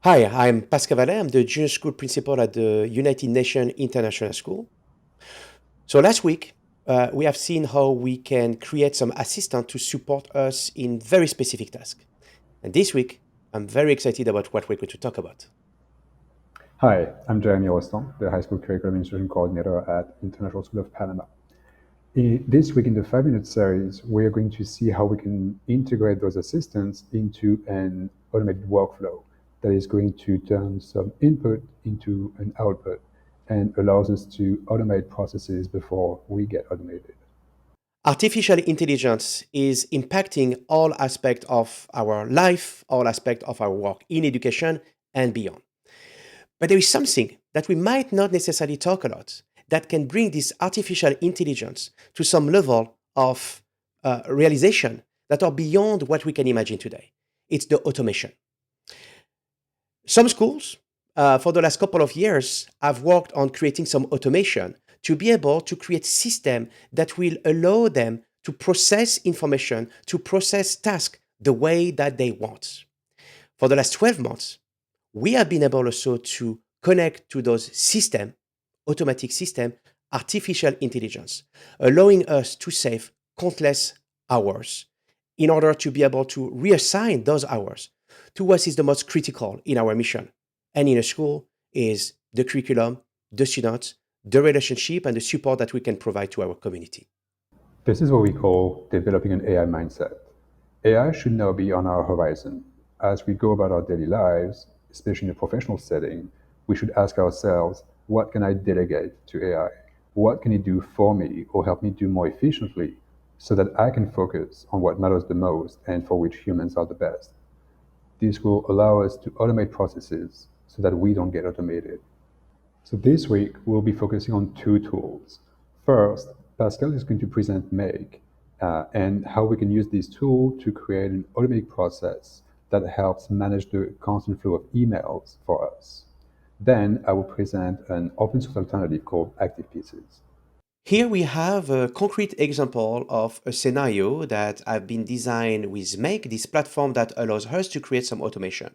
Hi, I'm Pascal Vallet. I'm the junior school principal at the United Nations International School. So last week, we have seen how we can create some assistant to support us in very specific tasks. And this week, I'm very excited about what we're going to talk about. Hi, I'm Jeremy Rostand, the High School Curriculum Instruction Coordinator at International School of Panama. This week in the 5 Minute series, we're going to see how we can integrate those assistants into an automated workflow that is going to turn some input into an output and allows us to automate processes before we get automated. Artificial intelligence is impacting all aspects of our life, all aspects of our work in education and beyond. But there is something that we might not necessarily talk a lot that can bring this artificial intelligence to some level of realization that are beyond what we can imagine today. It's the automation. Some schools, for the last couple of years, have worked on creating some automation to be able to create systems that will allow them to process information, to process tasks the way that they want. For the last 12 months, we have been able also to connect to those system, automatic system, artificial intelligence, allowing us to save countless hours in order to be able to reassign those hours to what is the most critical in our mission. And in a school is the curriculum, the students, the relationship, and the support that we can provide to our community. This is what we call developing an AI mindset. AI should now be on our horizon. As we go about our daily lives, especially in a professional setting, we should ask ourselves, what can I delegate to AI? What can it do for me or help me do more efficiently so that I can focus on what matters the most and for which humans are the best? This will allow us to automate processes so that we don't get automated. So this week, we'll be focusing on two tools. First, Pascal is going to present Make and how we can use this tool to create an automatic process that helps manage the constant flow of emails for us. Then I will present an open source alternative called Active Pieces. Here we have a concrete example of a scenario that I've been designed with Make, this platform that allows us to create some automation.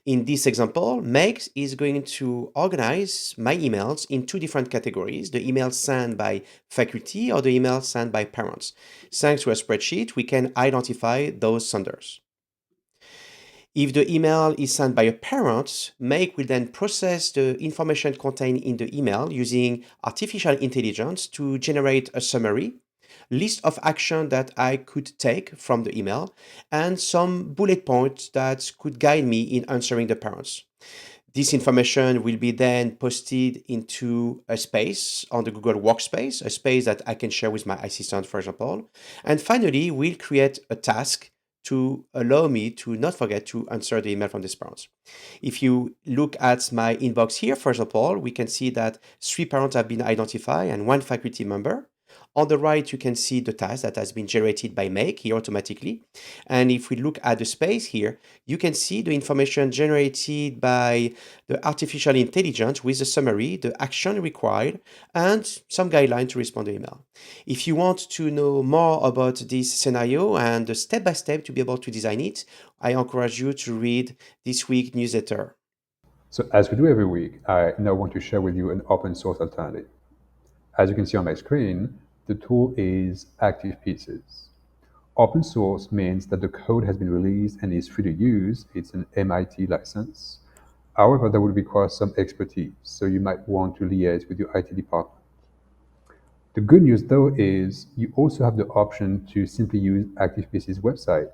In this example, Make is going to organize my emails in two different categories, the emails sent by faculty or the emails sent by parents. Thanks to a spreadsheet, we can identify those senders. If the email is sent by a parent, Make will then process the information contained in the email using artificial intelligence to generate a summary, list of action that I could take from the email, and some bullet points that could guide me in answering the parents. This information will be then posted into a space on the Google Workspace, a space that I can share with my assistant, for example. And finally, we'll create a task to allow me to not forget to answer the email from these parents. If you look at my inbox here, for example, we can see that three parents have been identified and one faculty member. On the right, you can see the task that has been generated by Make here automatically. And if we look at the space here, you can see the information generated by the artificial intelligence with a summary, the action required, and some guideline to respond to email. If you want to know more about this scenario and the step by step to be able to design it, I encourage you to read this week newsletter. So as we do every week, I now want to share with you an open source alternative. As you can see on my screen, the tool is Active Pieces. Open source means that the code has been released and is free to use. It's an MIT license. However, that would require some expertise, so you might want to liaise with your IT department. The good news, though, is you also have the option to simply use ActivePC's website.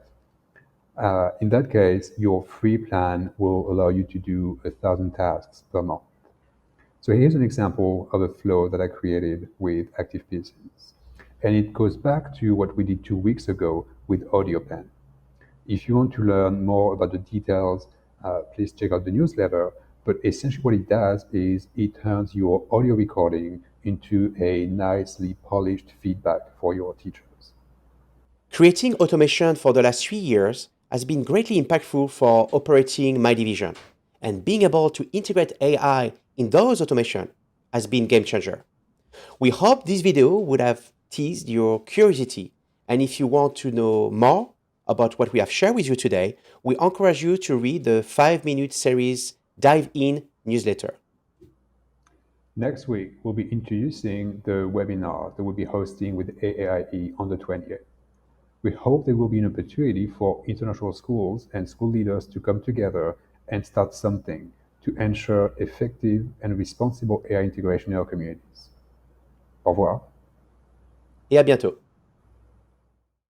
In that case, your free plan will allow you to do 1,000 tasks per month. So here's an example of a flow that I created with ActivePCs. And it goes back to what we did 2 weeks ago with AudioPen. If you want to learn more about the details, please check out the newsletter. But essentially, what it does is it turns your audio recording into a nicely polished feedback for your teachers. Creating automation for the last 3 years has been greatly impactful for operating my division, and being able to integrate AI in those automation has been game changer. We hope this video would have teased your curiosity, and if you want to know more about what we have shared with you today, we encourage you to read the 5-minute series Dive In newsletter. Next week, we'll be introducing the webinar that we'll be hosting with AAIE on the 20th. We hope there will be an opportunity for international schools and school leaders to come together and start something to ensure effective and responsible AI integration in our communities. Au revoir. Et à bientôt.